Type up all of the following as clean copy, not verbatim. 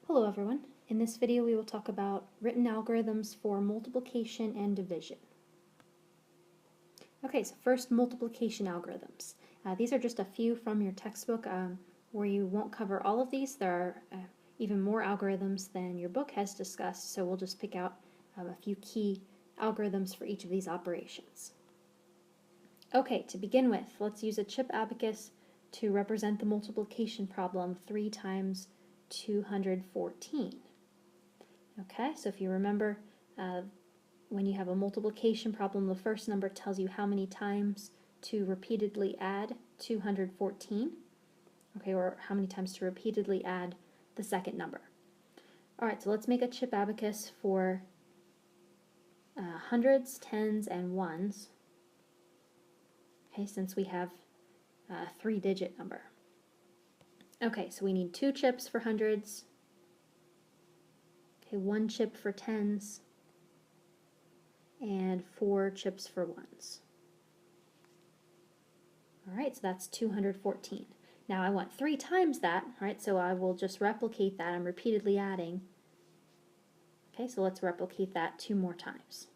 Hello everyone. In this video we will talk about written algorithms for multiplication and division. Okay, so first multiplication algorithms. These are just a few from your textbook where you won't cover all of these. There are even more algorithms than your book has discussed, so we'll just pick out a few key algorithms for each of these operations. Okay, to begin with, let's use a chip abacus to represent the multiplication problem 3 times 214. Okay, so if you remember, when you have a multiplication problem, the first number tells you how many times to repeatedly add 214, okay, or how many times to repeatedly add the second number. Alright, so let's make a chip abacus for hundreds, tens, and ones, okay, since we have a 3-digit number. Okay, so we need 2 chips for hundreds, okay, 1 chip for tens, and 4 chips for ones. Alright, so that's 214. Now I want 3 times that, alright, so I will just replicate that. I'm repeatedly adding. Okay, so let's replicate that 2 more times.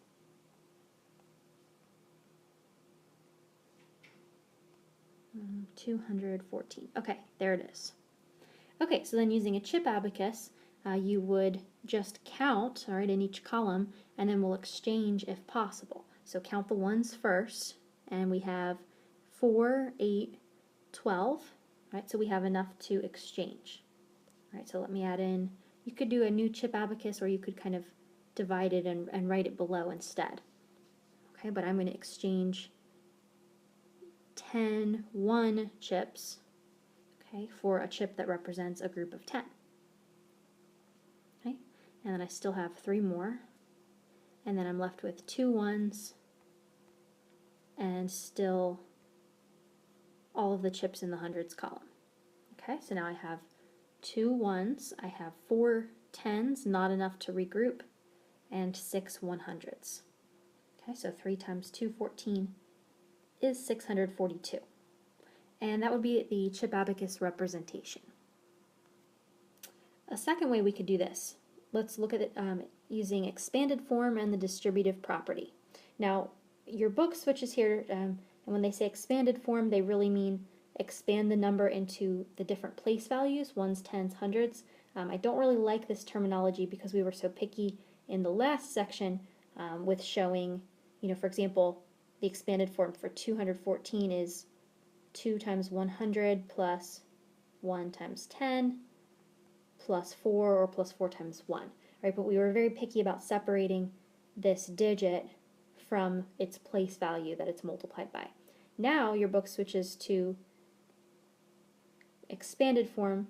Um, 214. Okay, there it is. Okay, so then using a chip abacus, you would just count, all right, in each column, and then we'll exchange if possible. So count the ones first, and we have 4, 8, 12, right? So we have enough to exchange. All right, so let me add in, you could do a new chip abacus, or you could kind of divide it and write it below instead. Okay, but I'm going to exchange 10 1 chips, okay, for a chip that represents a group of 10. Okay, and then I still have 3 more, and then I'm left with 2 ones and still all of the chips in the hundreds column. Okay, so now I have 2 ones, I have 4 tens, not enough to regroup, and 6 100s. Okay, so 3 times 214 is 642. And that would be the chip abacus representation. A second way we could do this, let's look at it using expanded form and the distributive property. Now, your book switches here, and when they say expanded form, they really mean expand the number into the different place values, ones, tens, hundreds. I don't really like this terminology because we were so picky in the last section with showing, for example, the expanded form for 214 is 2 times 100 plus 1 times 10 plus 4 or plus 4 times 1. Right? But we were very picky about separating this digit from its place value that it's multiplied by. Now your book switches to expanded form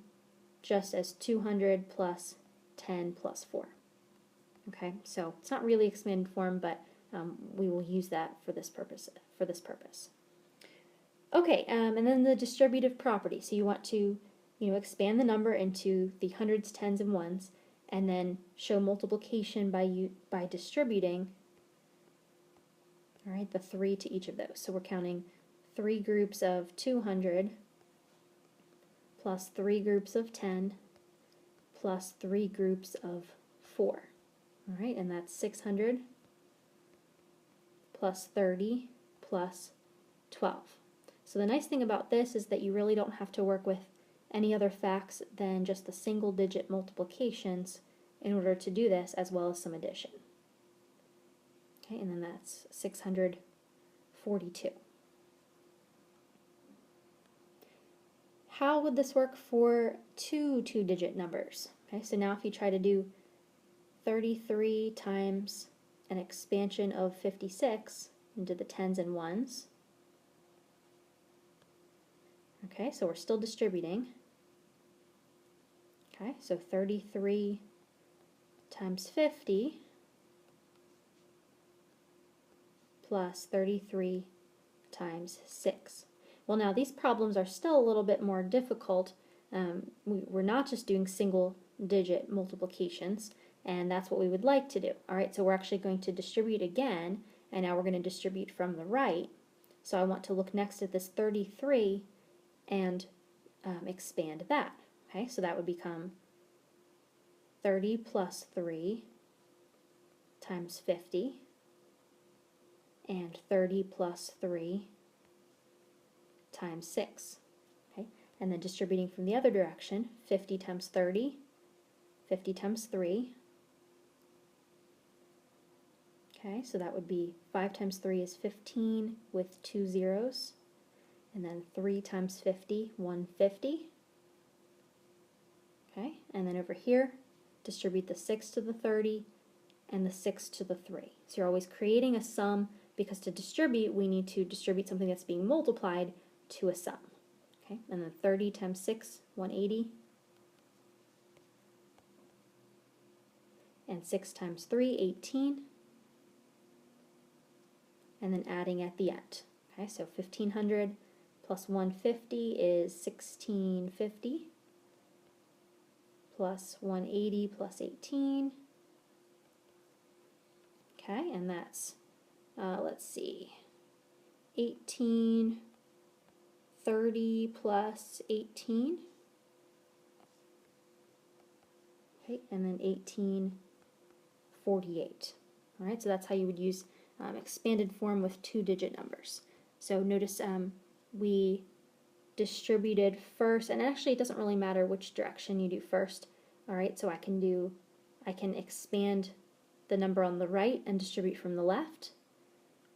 just as 200 plus 10 plus 4. Okay, so it's not really expanded form, but we will use that for this purpose. Okay, and then the distributive property. So you want to, expand the number into the hundreds, tens, and ones, and then show multiplication by distributing. All right, the 3 to each of those. So we're counting 3 groups of 200 plus 3 groups of 10 plus 3 groups of 4. All right, and that's 600 plus 30 plus 12. So the nice thing about this is that you really don't have to work with any other facts than just the single-digit multiplications in order to do this, as well as some addition. Okay, and then that's 642. How would this work for 2 two-digit numbers? Okay, so now if you try to do 33 times an expansion of 56 into the tens and ones. Okay, so we're still distributing. Okay, so 33 times 50 plus 33 times 6. Well, now these problems are still a little bit more difficult. We're not just doing single-digit multiplications, and that's what we would like to do. All right, so we're actually going to distribute again, and now we're going to distribute from the right. So I want to look next at this 33 and expand that. Okay, so that would become 30 plus 3 times 50, and 30 plus 3 times 6. Okay? And then distributing from the other direction, 50 times 30, 50 times 3. Okay, so that would be 5 times 3 is 15 with 2 zeros. And then 3 times 50, 150. Okay, and then over here, distribute the 6 to the 30 and the 6 to the 3. So you're always creating a sum, because to distribute, we need to distribute something that's being multiplied to a sum. Okay, and then 30 times 6, 180. And 6 times 3, 18. And then adding at the end. Okay, so 1500 plus 150 is 1650. Plus 180 plus 18. Okay, and that's, let's see, 1830 plus 18. Okay, and then 1848. All right, so that's how you would use expanded form with two-digit numbers. So notice we distributed first, and actually it doesn't really matter which direction you do first. All right, so I can expand the number on the right and distribute from the left,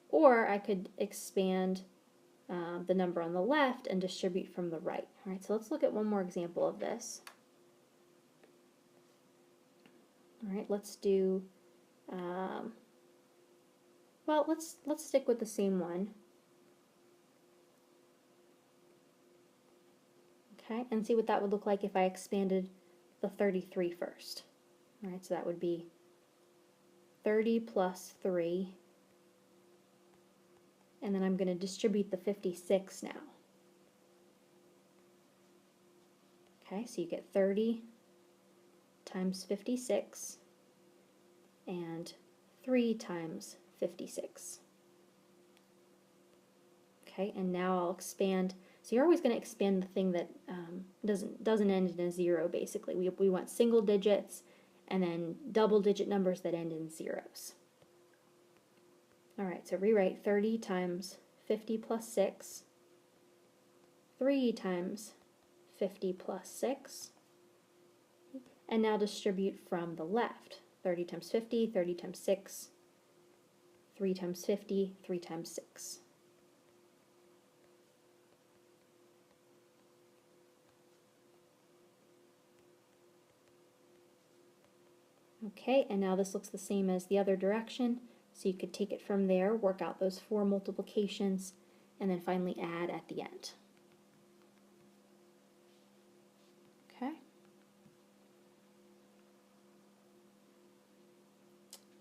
or I could expand the number on the left and distribute from the right. All right, so let's look at one more example of this. All right, let's do, well, let's stick with the same one. Okay, and see what that would look like if I expanded the 33 first. All right, so that would be 30 plus 3, and then I'm going to distribute the 56 now. Okay, so you get 30 times 56 and 3 times 56. Okay, and now I'll expand. So you're always going to expand the thing that doesn't end in a 0, basically. We want single digits and then double-digit numbers that end in zeros. All right, so rewrite 30 times 50 plus 6, 3 times 50 plus 6, and now distribute from the left. 30 times 50, 30 times 6, 3 times 50, 3 times 6. Okay, and now this looks the same as the other direction, so you could take it from there, work out those 4 multiplications, and then finally add at the end. Okay.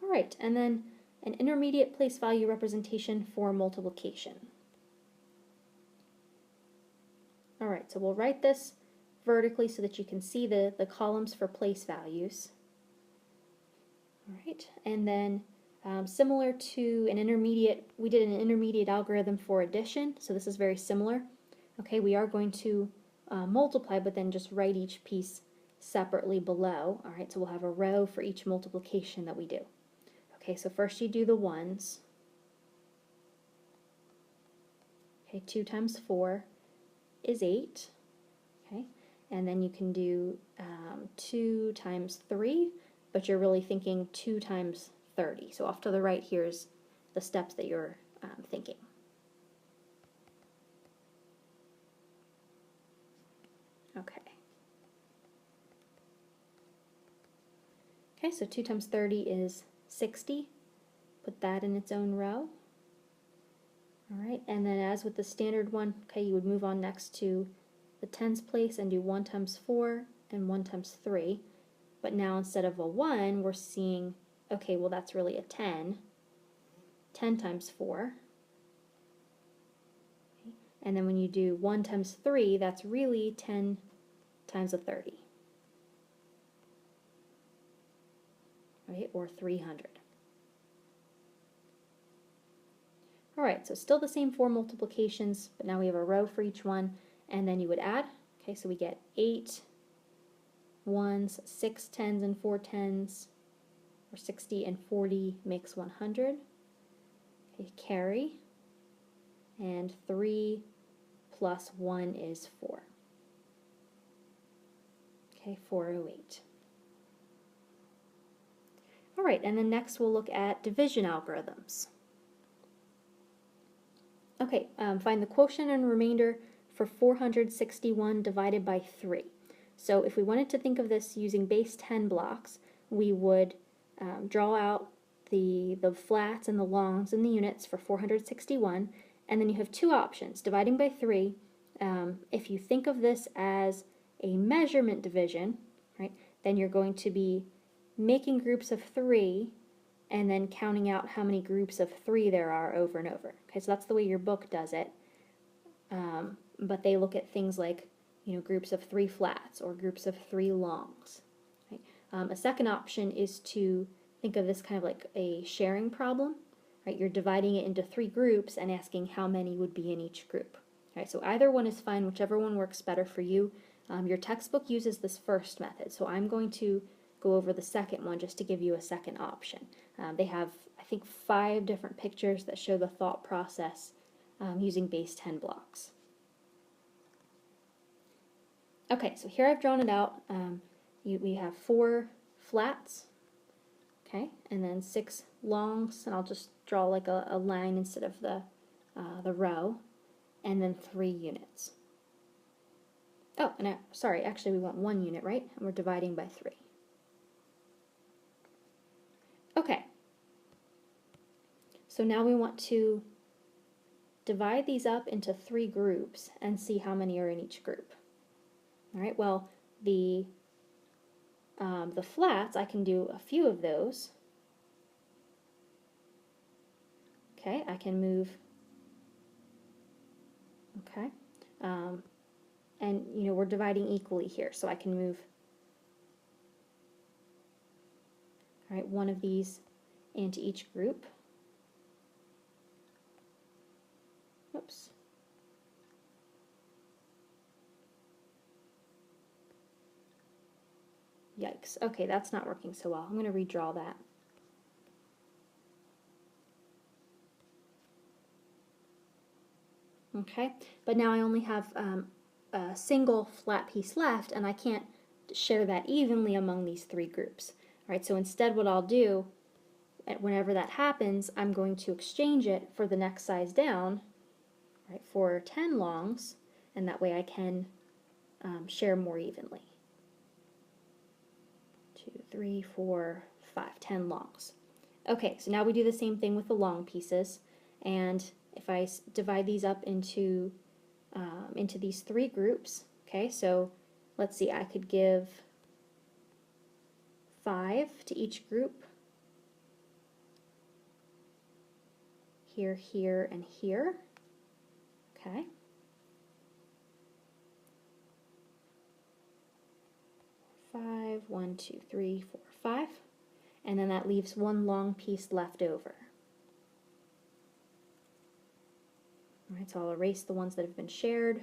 All right, and then an intermediate place value representation for multiplication. All right, so we'll write this vertically so that you can see the columns for place values. All right, and then similar to an intermediate, we did an intermediate algorithm for addition, so this is very similar. Okay, we are going to multiply, but then just write each piece separately below. All right, so we'll have a row for each multiplication that we do. Okay, so first you do the ones. Okay, 2 times 4 is 8. Okay, and then you can do 2 times 3, but you're really thinking 2 times 30. So off to the right, here's the steps that you're thinking. Okay. Okay, so 2 times 30 is 60. Put that in its own row. All right, and then as with the standard one, okay, you would move on next to the tens place and do 1 times 4 and 1 times 3. But now instead of a 1, we're seeing, okay, well that's really a 10. 10 times 4. Okay. And then when you do 1 times 3, that's really 10 times a 30. Right, or 300. All right, so still the same 4 multiplications, but now we have a row for each one, and then you would add. Okay, so we get 8 ones, 6 tens and 4 tens, or 60 and 40 makes 100. Okay, carry, and 3 plus 1 is 4. Okay, 408. All right, and then next we'll look at division algorithms. Okay, find the quotient and remainder for 461 divided by 3. So if we wanted to think of this using base 10 blocks, we would draw out the flats and the longs and the units for 461, and then you have two options, dividing by 3. If you think of this as a measurement division, right, then you're going to be making groups of 3 and then counting out how many groups of 3 there are over and over. Okay, so that's the way your book does it. But they look at things like, groups of 3 flats or groups of 3 longs. Right? A second option is to think of this kind of like a sharing problem. Right? You're dividing it into 3 groups and asking how many would be in each group. Right? So either one is fine, whichever one works better for you. Your textbook uses this first method, so I'm going to go over the second one just to give you a second option. They have, I think, 5 different pictures that show the thought process using base 10 blocks. Okay, so here I've drawn it out. We have 4 flats, okay, and then 6 longs, and I'll just draw like a line instead of the row, and then 3 units. Oh, and sorry, actually we want 1 unit, right? And we're dividing by 3. Okay, so now we want to divide these up into 3 groups and see how many are in each group. All right, well, the flats, I can do a few of those. Okay, I can move, okay, and we're dividing equally here, so I can move, all right, 1 of these into each group. Oops. Yikes. Okay, that's not working so well. I'm going to redraw that. Okay, but now I only have a single flat piece left, and I can't share that evenly among these 3 groups. All right, so instead what I'll do, whenever that happens, I'm going to exchange it for the next size down, right, for 10 longs, and that way I can share more evenly. 2, 3, 4, 5, 10 longs. Okay, so now we do the same thing with the long pieces, and if I divide these up into these 3 groups, okay, so let's see, I could give 5 to each group, here, here, and here, okay. 5, 1, 2, 3, 4, 5, and then that leaves 1 long piece left over. All right, so I'll erase the ones that have been shared.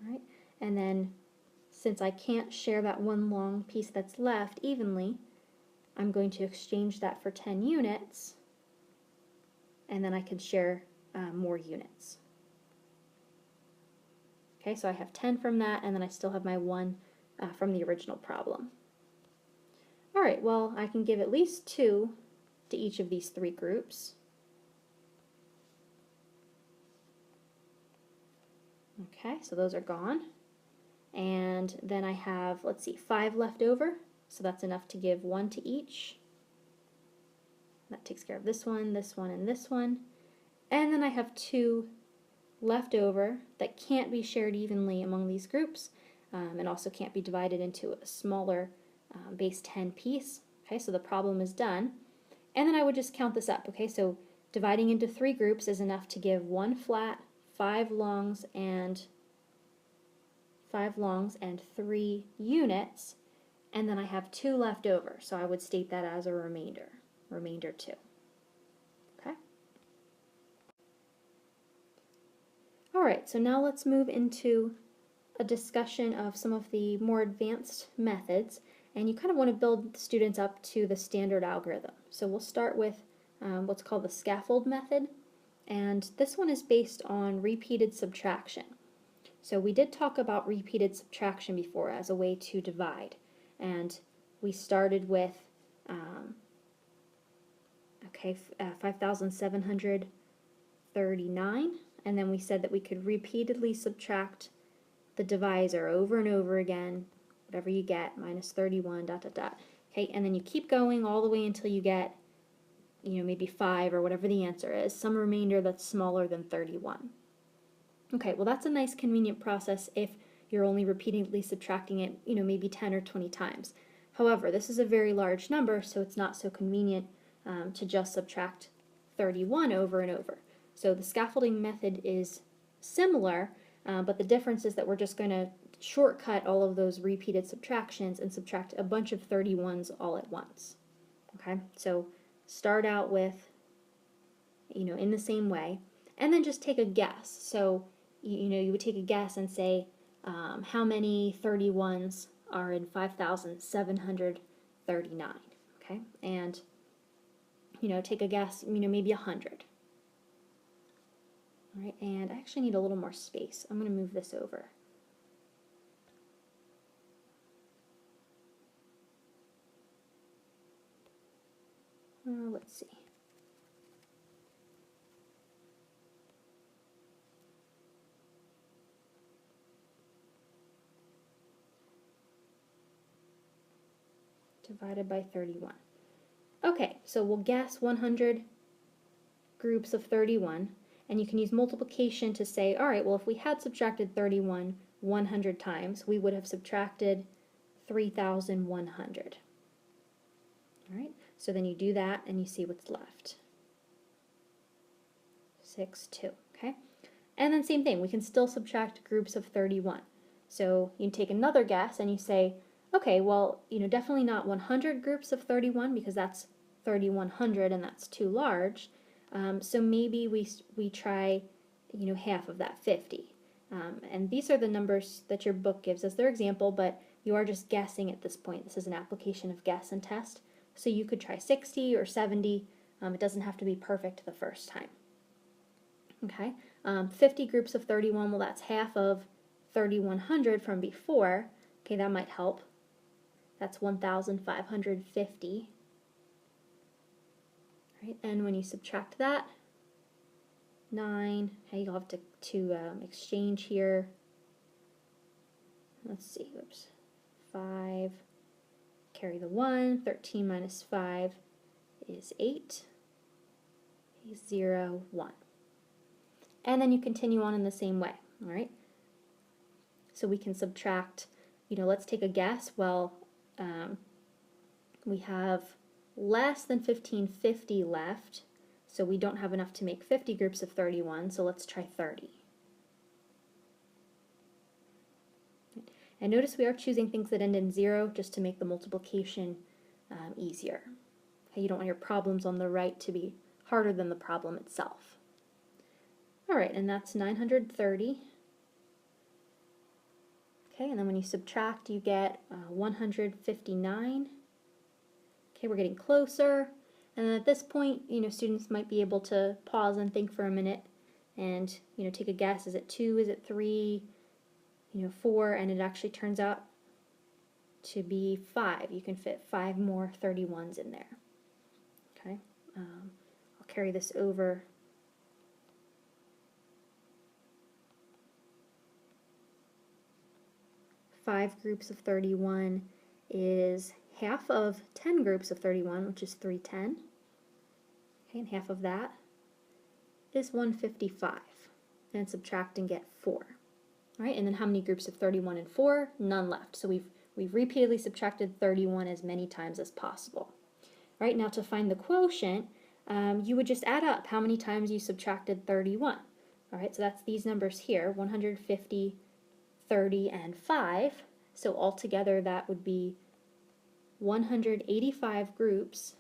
All right, and then since I can't share that 1 long piece that's left evenly, I'm going to exchange that for 10 units, and then I can share more units. Okay, so I have 10 from that, and then I still have my 1 from the original problem. All right, well, I can give at least 2 to each of these 3 groups. Okay, so those are gone. And then I have, let's see, 5 left over, so that's enough to give 1 to each. That takes care of this one, and this one. And then I have 2 left over that can't be shared evenly among these groups, and also can't be divided into a smaller base 10 piece. Okay, so the problem is done. And then I would just count this up. Okay, so dividing into 3 groups is enough to give 1 flat, 5 longs, and 3 units, and then I have 2 left over, so I would state that as a remainder 2. Okay? All right, so now let's move into a discussion of some of the more advanced methods, and you kind of want to build students up to the standard algorithm. So we'll start with what's called the scaffold method, and this one is based on repeated subtraction. So we did talk about repeated subtraction before as a way to divide, and we started with 5,739, and then we said that we could repeatedly subtract the divisor over and over again, whatever you get, minus 31, dot, dot, dot. Okay, and then you keep going all the way until you get, maybe 5 or whatever the answer is, some remainder that's smaller than 31. Okay, well that's a nice convenient process if you're only repeatedly subtracting it, maybe 10 or 20 times. However, this is a very large number, so it's not so convenient to just subtract 31 over and over. So the scaffolding method is similar, but the difference is that we're just going to shortcut all of those repeated subtractions and subtract a bunch of 31s all at once. Okay, so start out with, in the same way, and then just take a guess. So, you would take a guess and say, how many 31s are in 5,739, okay? And, take a guess, maybe 100. All right, and I actually need a little more space. I'm going to move this over. Let's see. Divided by 31. Okay, so we'll guess 100 groups of 31, and you can use multiplication to say, all right, well, if we had subtracted 31 100 times, we would have subtracted 3,100. All right, so then you do that and you see what's left. 6, 2, okay? And then same thing, we can still subtract groups of 31. So you take another guess and you say, okay, well, definitely not 100 groups of 31 because that's 3,100 and that's too large. So maybe we try, half of that, 50. And these are the numbers that your book gives as their example, but you are just guessing at this point. This is an application of guess and test. So you could try 60 or 70. It doesn't have to be perfect the first time. Okay, 50 groups of 31, well, that's half of 3,100 from before. Okay, that might help. That's 1,550. Right, and when you subtract that, 9, okay, you'll have to exchange here. Let's see, oops, 5, carry the 1, 13 minus 5 is 8, 0, 1. And then you continue on in the same way, all right? So we can subtract, let's take a guess. Well, we have less than 1,550 left, so we don't have enough to make 50 groups of 31, so let's try 30. And notice we are choosing things that end in 0 just to make the multiplication easier. Okay, you don't want your problems on the right to be harder than the problem itself. All right, and that's 930. Okay, and then when you subtract, you get 159. Okay, we're getting closer. And then at this point, students might be able to pause and think for a minute and, take a guess. Is it 2? Is it 3? 4? And it actually turns out to be 5. You can fit 5 more 31s in there. Okay, I'll carry this over. Five groups of 31 is half of 10 groups of 31, which is 310. Okay, and half of that is 155. And subtract and get 4. All right, and then how many groups of 31 and 4? None left. So we've repeatedly subtracted 31 as many times as possible. All right, now to find the quotient, you would just add up how many times you subtracted 31. All right, so that's these numbers here, 150, 30, and 5. So altogether that would be 185 groups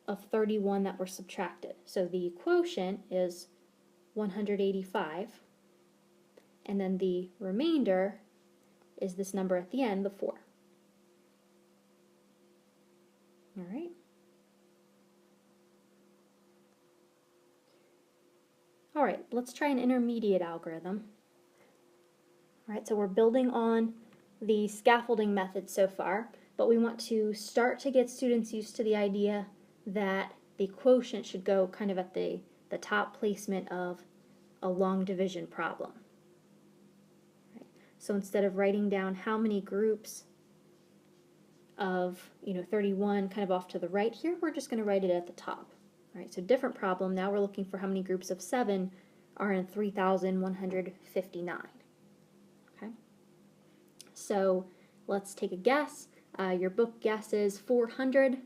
of 31 that were subtracted. So the quotient is 185, and then the remainder is this number at the end, the 4. All right. All right, let's try an intermediate algorithm. All right, so we're building on the scaffolding method so far, but we want to start to get students used to the idea that the quotient should go kind of at the top placement of a long division problem. Right. So instead of writing down how many groups of 31 kind of off to the right here, we're just going to write it at the top. Right, so different problem. Now we're looking for how many groups of 7 are in 3,159. Okay, so let's take a guess. Your book guesses 400.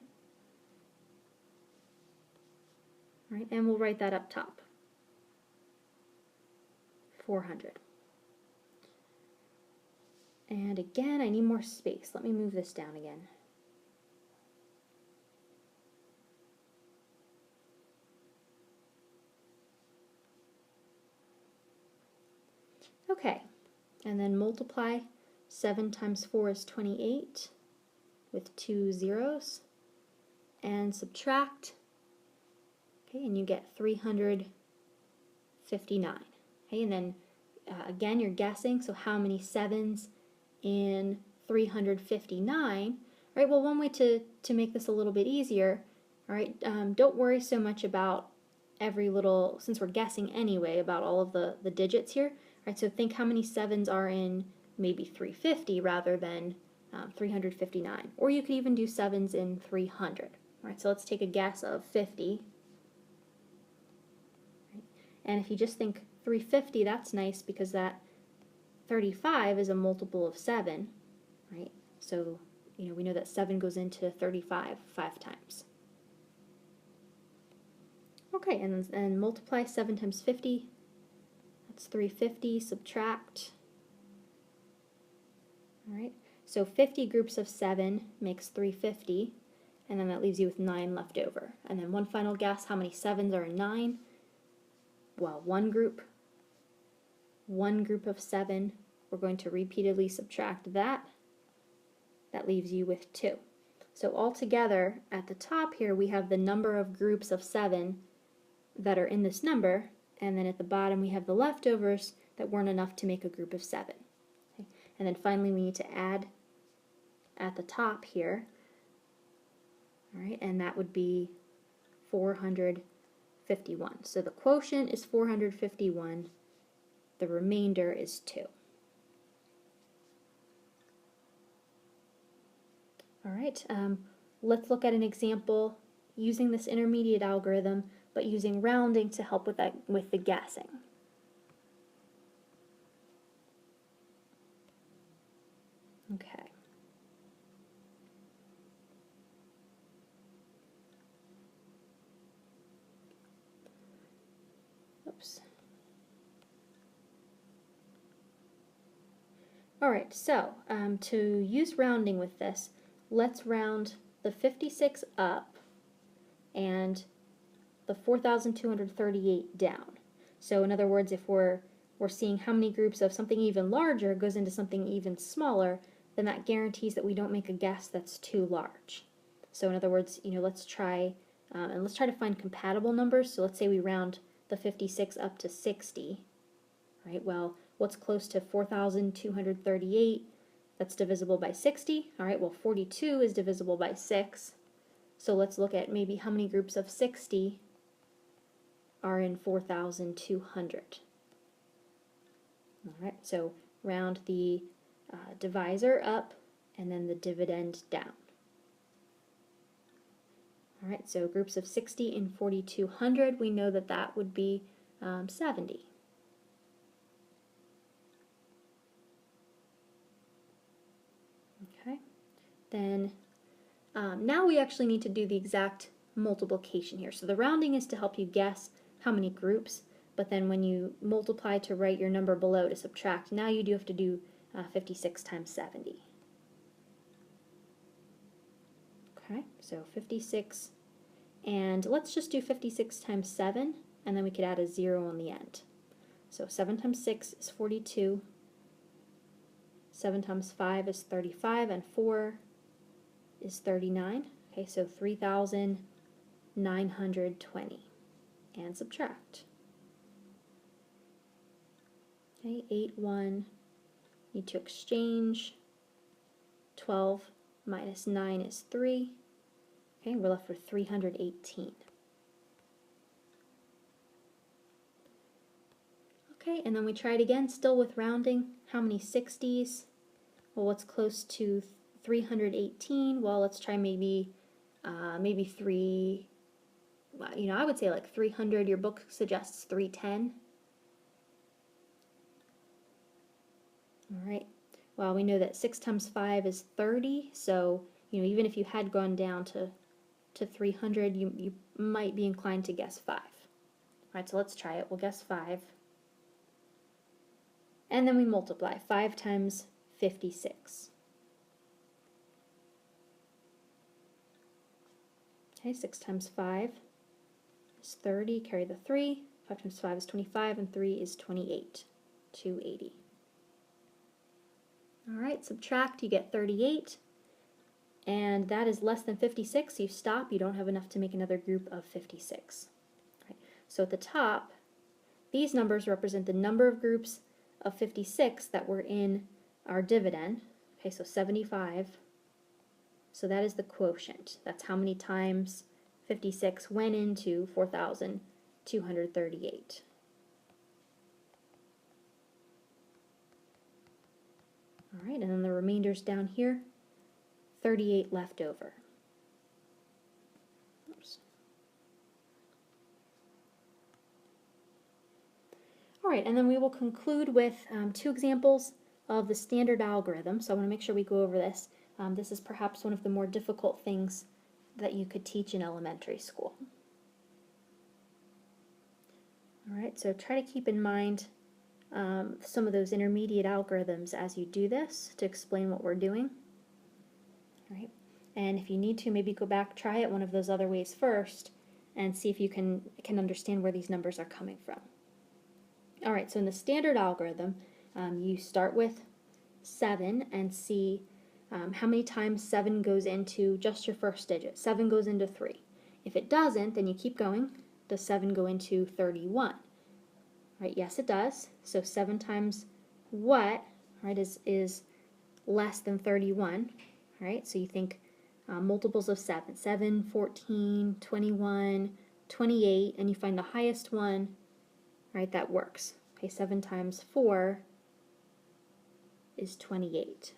Right, and we'll write that up top. 400. And again, I need more space. Let me move this down again. Okay, and then multiply. 7 times 4 is 28 with 2 zeros, and subtract. Okay, and you get 359. Okay, and then again, you're guessing, so how many 7s in 359? All right, well, one way to make this a little bit easier, all right, don't worry so much about every little, since we're guessing anyway, about all of the digits here. All right, so think how many 7s are in maybe 350 rather than 359. Or you could even do 7s in 300. All right, so let's take a guess of 50. Right. And if you just think 350, that's nice because that 35 is a multiple of 7, right? So, we know that 7 goes into 35 5 times. Okay, and multiply 7 times 50. That's 350, subtract. All right, so 50 groups of 7 makes 350, and then that leaves you with 9 left over. And then one final guess, how many 7s are in 9? Well, one group of 7, we're going to repeatedly subtract that. That leaves you with 2. So altogether, at the top here, we have the number of groups of 7 that are in this number, and then at the bottom we have the leftovers that weren't enough to make a group of 7. Okay. And then finally we need to add at the top here, all right, and that would be 451. So the quotient is 451, the remainder is 2. All right, let's look at an example using this intermediate algorithm, but using rounding to help with the guessing. Okay. Oops. All right, so to use rounding with this, let's round the 56 up and the 4,238 down. So in other words, if we're seeing how many groups of something even larger goes into something even smaller, then that guarantees that we don't make a guess that's too large. So in other words, let's try to find compatible numbers. So let's say we round the 56 up to 60. Right? Well, what's close to 4,238? That's divisible by 60. All right, well, 42 is divisible by 6. So let's look at maybe how many groups of 60 are in 4,200. All right, so round the divisor up and then the dividend down. All right, so groups of 60 in 4,200, we know that that would be 70. Okay, then now we actually need to do the exact multiplication here. So the rounding is to help you guess how many groups, but then when you multiply to write your number below to subtract, now you do have to do 56 times 70. Okay, so 56, and let's just do 56 times 7. and then we could add a 0 on the end. So 7 times 6 is 42, 7 times 5 is 35, and 4 is 39. Okay, so 3,920. And subtract. Okay, 8, 1. Need to exchange. 12 minus 9 is 3. Okay, we're left with 318. Okay, and then we try it again, still with rounding. How many 60s? Well, what's close to 318? Well, let's try maybe 3, I would say like 300. Your book suggests 310. All right. Well, we know that 6 times 5 is 30, so even if you had gone down to 300, you might be inclined to guess 5. All right, so let's try it. We'll guess 5. And then we multiply. 5 times 56. Okay, 6 times 5 is 30. Carry the 3. 5 times 5 is 25, and 3 is 28. 280. All right, subtract, you get 38. And that is less than 56. You stop. You don't have enough to make another group of 56. All right, so at the top, these numbers represent the number of groups of 56 that were in our dividend. Okay, so 75. So that is the quotient. That's how many times 56 went into 4,238. All right, and then the remainder's down here. 38 left over. Oops. All right, and then we will conclude with 2 examples of the standard algorithm. So I want to make sure we go over this. This is perhaps one of the more difficult things that you could teach in elementary school. All right, so try to keep in mind some of those intermediate algorithms as you do this to explain what we're doing. All right, and if you need to, maybe go back, try it one of those other ways first, and see if you can understand where these numbers are coming from. All right, so in the standard algorithm, you start with 7 and see how many times 7 goes into just your first digit. 7 goes into 3. If it doesn't, then you keep going. Does 7 go into 31? Right, yes it does. So 7 times what, right, is less than 31. Right, so you think multiples of 7. 7, 14, 21, 28, and you find the highest one, right, that works. Okay, 7 times 4 is 28.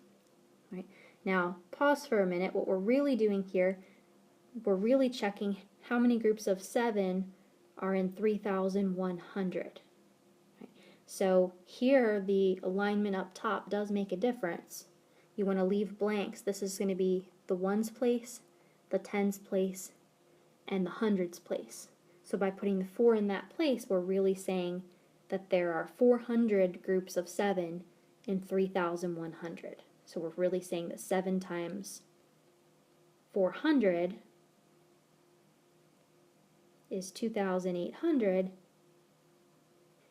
Right, now pause for a minute. What we're really doing here, we're really checking how many groups of 7 are in 3,100. So here the alignment up top does make a difference. You want to leave blanks. This is going to be the ones place, the tens place, and the hundreds place. So by putting the 4 in that place, we're really saying that there are 400 groups of 7 in 3,100. So we're really saying that 7 times 400 is 2,800,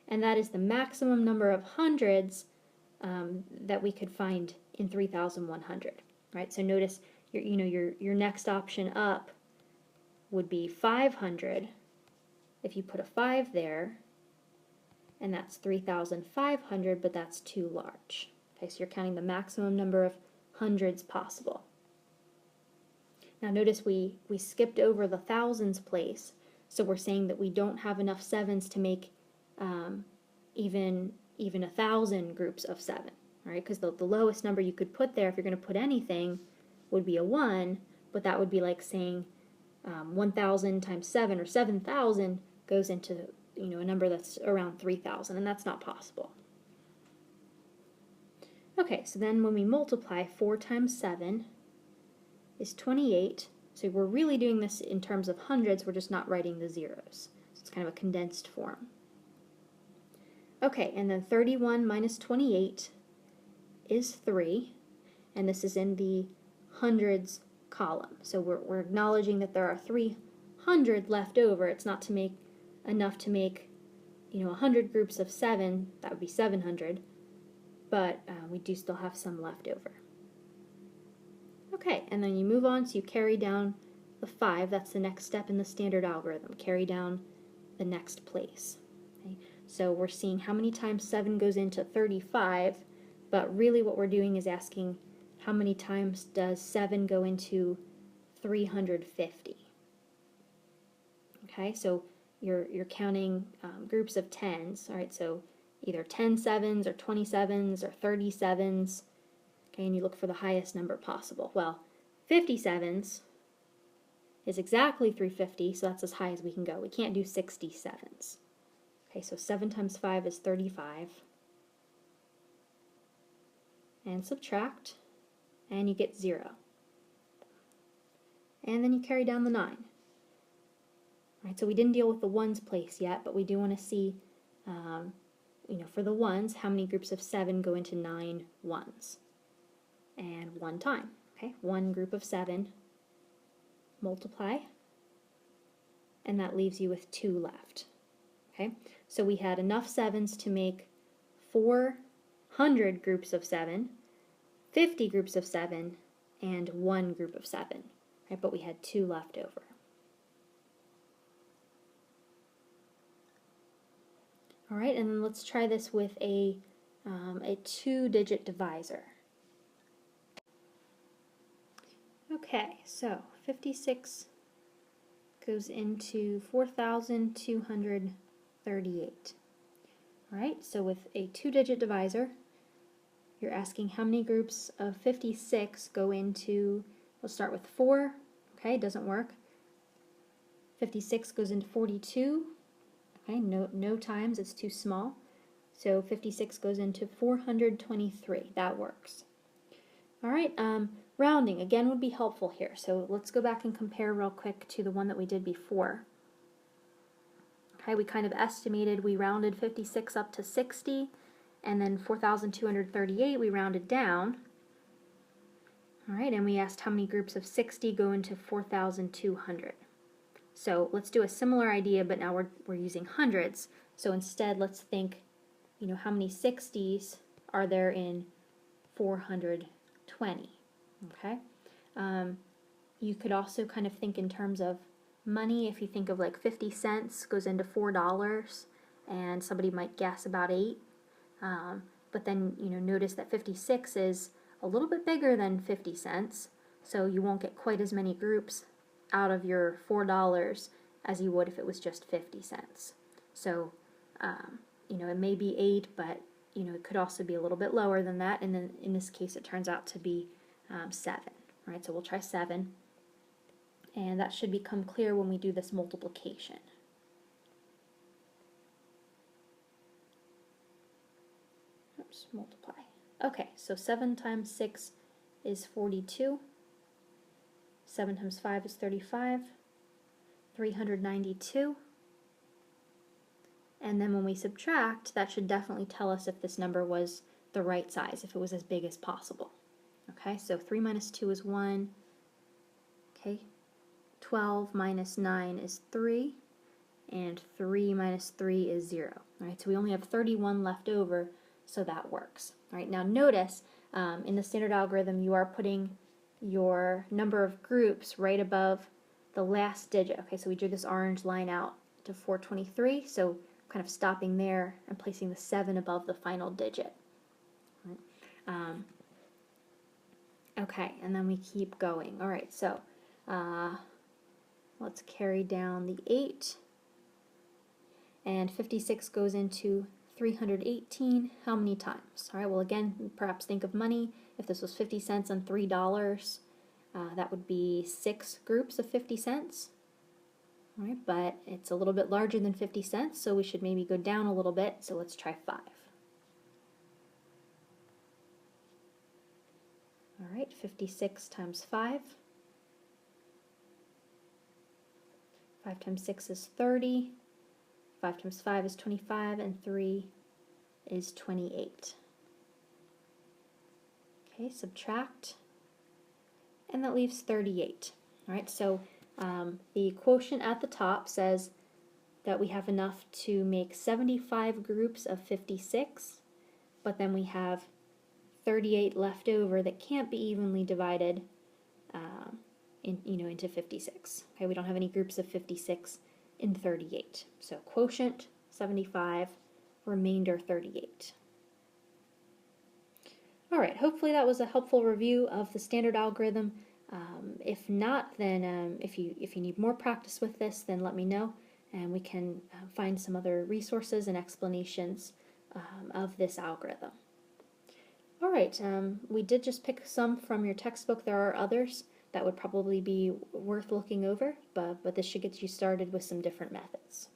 and that is the maximum number of hundreds that we could find in 3,100. Right? So notice your next option up would be 500 if you put a 5 there, and that's 3,500, but that's too large. Okay, so you're counting the maximum number of hundreds possible. Now notice we skipped over the thousands place, so we're saying that we don't have enough 7s to make even 1,000 groups of 7, right? Because the lowest number you could put there, if you're going to put anything, would be a 1, but that would be like saying 1,000 times 7 or 7,000 goes into a number that's around 3,000, and that's not possible. Okay, so then when we multiply, 4 times 7 is 28. So we're really doing this in terms of hundreds, we're just not writing the zeros. So it's kind of a condensed form. Okay, and then 31 minus 28 is 3, and this is in the hundreds column. So we're acknowledging that there are 300 left over. It's not to make enough to make, 100 groups of 7, that would be 700, but we do still have some left over. Okay, and then you move on, so you carry down the 5, that's the next step in the standard algorithm, carry down the next place. Okay? So we're seeing how many times 7 goes into 35, but really what we're doing is asking how many times does 7 go into 350. Okay, so you're counting groups of 10s, all right, so either 10 sevens or 20 sevens or 30 sevens, okay, and you look for the highest number possible. Well, 50 sevens is exactly 350, so that's as high as we can go. We can't do 60 sevens. Okay, so 7 times 5 is 35. And subtract, and you get 0. And then you carry down the 9. All right, so we didn't deal with the ones place yet, but we do want to see, for the ones, how many groups of 7 go into 9 ones. And 1 time. Okay, 1 group of 7, multiply, and that leaves you with 2 left. Okay, so we had enough 7s to make 400 groups of 7, 50 groups of 7, and 1 group of 7. Right, but we had 2 left over. All right, and then let's try this with a 2-digit divisor. Okay, so 56 goes into 4,238. All right, so with a 2-digit divisor, you're asking how many groups of 56 go into, we'll start with 4, okay, doesn't work. 56 goes into 42, okay, no times, it's too small. So 56 goes into 423, that works. All right, rounding, again, would be helpful here. So let's go back and compare real quick to the one that we did before. Okay, we kind of estimated, we rounded 56 up to 60, and then 4,238 we rounded down. All right, and we asked how many groups of 60 go into 4,200. So let's do a similar idea, but now we're using hundreds. So instead, let's think, how many 60s are there in 420? Okay. You could also kind of think in terms of money. If you think of like 50 cents goes into $4, and somebody might guess about 8. But then, notice that 56 is a little bit bigger than 50 cents, so you won't get quite as many groups out of your $4 as you would if it was just 50 cents. So, it may be 8, but, it could also be a little bit lower than that, and then in this case it turns out to be 7. All right, so we'll try 7, and that should become clear when we do this multiplication. Oops, multiply. Okay, so 7 times 6 is 42. 7 times 5 is 35. 392. And then when we subtract, that should definitely tell us if this number was the right size, if it was as big as possible. Okay, so 3 minus 2 is 1. Okay, 12 minus 9 is 3. And 3 minus 3 is 0. All right, so we only have 31 left over, so that works. All right, now notice in the standard algorithm you are putting your number of groups right above the last digit. Okay, so we drew this orange line out to 423, so kind of stopping there and placing the 7 above the final digit. Right. Okay, and then we keep going. All right, so let's carry down the 8, and 56 goes into 318. How many times? All right, well, again, perhaps think of money. If this was 50 cents on $3, that would be 6 groups of 50 cents. All right, but it's a little bit larger than 50 cents, so we should maybe go down a little bit. So let's try 5. All right, 56 times 5. 5 times 6 is 30. 5 times 5 is 25, and 3 is 28. Okay, subtract, and that leaves 38. All right, so the quotient at the top says that we have enough to make 75 groups of 56, but then we have 38 left over that can't be evenly divided into 56. Okay, we don't have any groups of 56 in 38. So quotient 75, remainder 38. All right, hopefully that was a helpful review of the standard algorithm. If not, then if you need more practice with this, then let me know, and we can find some other resources and explanations of this algorithm. All right, we did just pick some from your textbook. There are others that would probably be worth looking over, but this should get you started with some different methods.